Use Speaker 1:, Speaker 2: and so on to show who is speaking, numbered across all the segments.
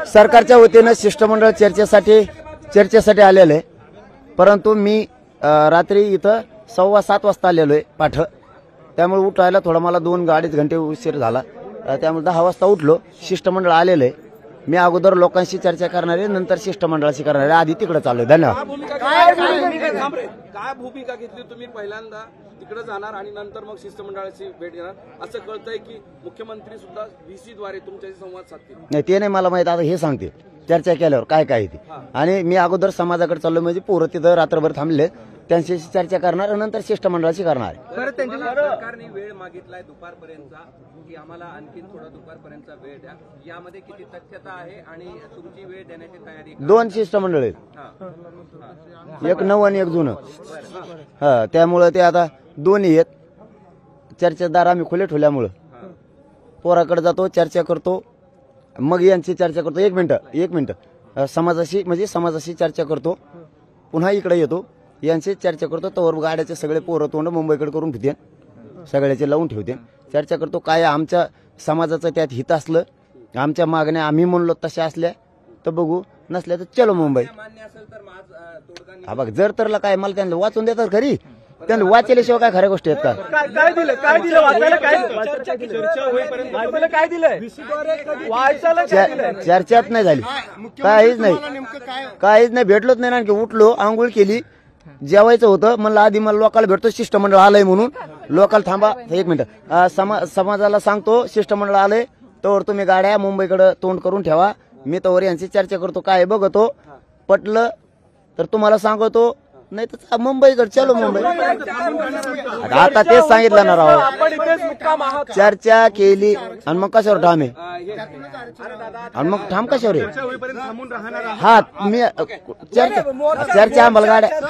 Speaker 1: सरकारच्या वतीनं शिष्टमंडळ चर्चेसाठी आलेलं आहे, परंतु मी रात्री इथं 7:15 वाजता आलेलो आहे पाठ. त्यामुळे उठायला थोडा मला 2-2.5 घंटे उशीर झाला. त्यामुळे 10 वाजता उठलो. शिष्टमंडळ आलेलं आहे. मी अगोदर लोकांशी चर्चा करणार आहे, नंतर शिष्टमंडळाशी करणार आहे. आधी तिकडे चाललोय. धन्यवाद.
Speaker 2: काय भूमिका घेतली तुम्ही? पहिल्यांदा तिकडे जाणार आणि नंतर मग शिष्टमंडळाची भेट घेणार असं कळतंय की मुख्यमंत्री सुद्धा व्हीसी द्वारे तुमच्याशी संवाद साधतील?
Speaker 1: नाही, ते नाही मला माहित. आता हे सांगते चर्चा केल्यावर काय काय ती. आणि मी अगोदर समाजाकडे चाललो, म्हणजे पोरं तिथं रात्रभर थांबले, त्यांच्याशी चर्चा करणार, नंतर शिष्टमंडळाची करणार.
Speaker 2: सरकारने वेळ मागितलाय दुपारपर्यंतचा, की आम्हाला आणखी थोडा दुपारपर्यंतचा वेळ द्या. यामध्ये किती तथ्यता आहे आणि तुमची वेळ देण्याची तयारी?
Speaker 1: 2 शिष्टमंडळ आहेत, एक नवं आणि एक जुनं. त्यामुळं ते आता दोन्ही आहेत. चर्चेदार आम्ही खुले ठेवल्यामुळं पोराकडे जातो, चर्चा करतो, मग यांची चर्चा करतो. एक मिनिट समाजाशी चर्चा करतो, पुन्हा इकडे येतो, यांची चर्चा करतो. तोवर गाड्याचे सगळे पोरं तोंड मुंबईकडे करून ठेवते, सगळ्याचे लावून ठेवते. चर्चा करतो, काय आमच्या समाजाचं त्यात हित असलं, आमच्या मागण्या आम्ही म्हणलो तशा असल्या तर बघू, नसल्या तर चलो मुंबई. हा बघ, जर तरला काय मला त्यांना वाचून देतात खरी, त्यांना वाचल्याशिवाय काय खऱ्या गोष्टी आहेत का? चर्चाच नाही झाली, काहीच नाही भेटलोच नाही. आणखी उठलो, आंघोळ केली, जेवायचं होतं, म्हणलं आधी मला लोकांना भेटतो, शिष्टमंडळ आलंय म्हणून. लोकांना थांबा 1 मिनिट, समाजाला सांगतो शिष्टमंडळ आलंय, तोवर तुम्ही गाड्या मुंबईकडे तोंड करून ठेवा. मी तोवर यांची चर्चा करतो, काय बघतो, पटलं तर तुम्हाला सांगतो, नाही तर मुंबईकडे चलो मुंबई. आता तेच सांगितलं ना राव, चर्चा केली आणि मग कशावर ठाम आहे? आणि मग ठाम कशावर आहे? हा मी चर्चा आम्हाला गाड्या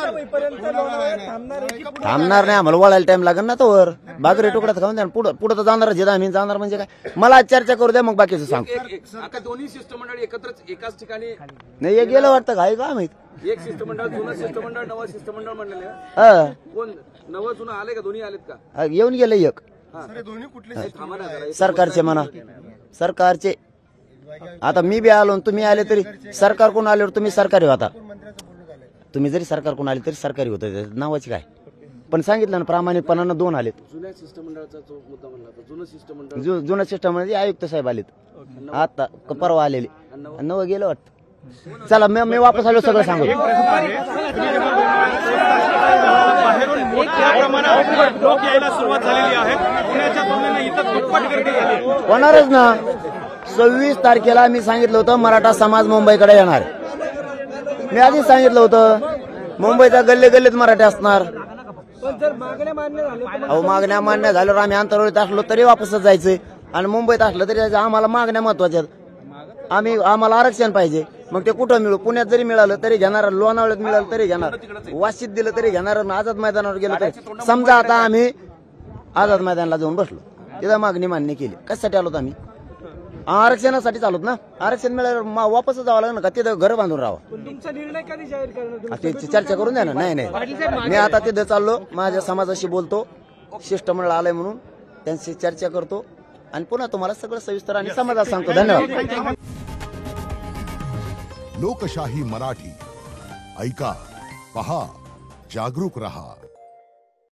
Speaker 1: थांबणार नाही, आम्हाला वळायला टाइम लागेल ना. तोवर बाजरी तुकड्यात खाऊन द्या, पुढे तर जाणारच. आम्ही जाणार म्हणजे काय, मला चर्चा करू द्या, मग बाकीचं सांग.
Speaker 2: दोन्ही शिष्टमंडळ एकत्रच एकाच ठिकाणी
Speaker 1: नाही, एक गेलं वाटतं काय का माहित.
Speaker 2: एक शिष्टमंडळ, जुनं शिष्टमंडळ, नवं शिष्टमंडळ म्हणलेलं. कोण नवं जुनं आले का? दोन्ही आलेत का?
Speaker 1: येऊन गेलं एक. सरकारचे म्हणा, सरकारचे. आता मी बी आलो, तुम्ही आले तरी सरकार कोण आल्यावर तुम्ही सरकारी होता. तुम्ही जरी सरकार कोण आले तरी सरकारी होतं, नावाची काय. पण सांगितलं ना प्रामाणिकपणानं 2 आलेत.
Speaker 2: जुन्या शिष्टमंडळाचा जो मुद्दा म्हणला,
Speaker 1: जुनं शिष्टमंडळ आयुक्त साहेब आलेत, आता परवा आलेले, नवं गेलं वाटतं. चला मी वापस आलो, सगळं सांगतो.
Speaker 3: बाहेरून मोठ्या प्रमाणात लोक यायला सुरुवात झालेली आहे. पुण्याच्या तुलनेने इथं दुप्पट गर्दी आहे.
Speaker 1: होणारच ना. 26 तारखेला मी सांगितलं होतं मराठा समाज मुंबईकडे येणार. मी आधीच सांगितलं होतं मुंबईच्या गल्लीत मराठी असणार. मागण्या मान्य झाल्यावर आम्ही अंतरावळीत असलो तरी वापसच जायचंय, आणि मुंबईत असलं तरी जायचं. आम्हाला मागण्या महत्वाच्या. आम्हाला आरक्षण पाहिजे. मग ते कुठं मिळू, पुण्यात जरी मिळालं तरी घेणार, लोणावळ्यात मिळालं तरी घेणार, वाशीत दिलं तरी घेणार, आझाद मैदानावर गेलं तरी. समजा आता आम्ही आझाद मैदानाला जाऊन बसलो, तिथं मागणी मान्य केली, कशासाठी आलोत आम्ही? आरक्षणासाठी चालूत ना. आरक्षण मिळाल्यावर वापस जावं लागलं का, तिथं घर बांधून राहावं.
Speaker 4: तुमचा निर्णय कधी जाहीर करणार?
Speaker 1: त्याची चर्चा करून द्या ना. नाही, मी आता तिथं चाललो, माझ्या समाजाशी बोलतो, शिष्टमंडळ आलंय म्हणून त्यांची चर्चा करतो, आणि पुन्हा तुम्हाला सगळं सविस्तर आणि समाजात सांगतो. धन्यवाद.
Speaker 5: लोकशाही मराठी ऐका, पहा, जागरूक रहा.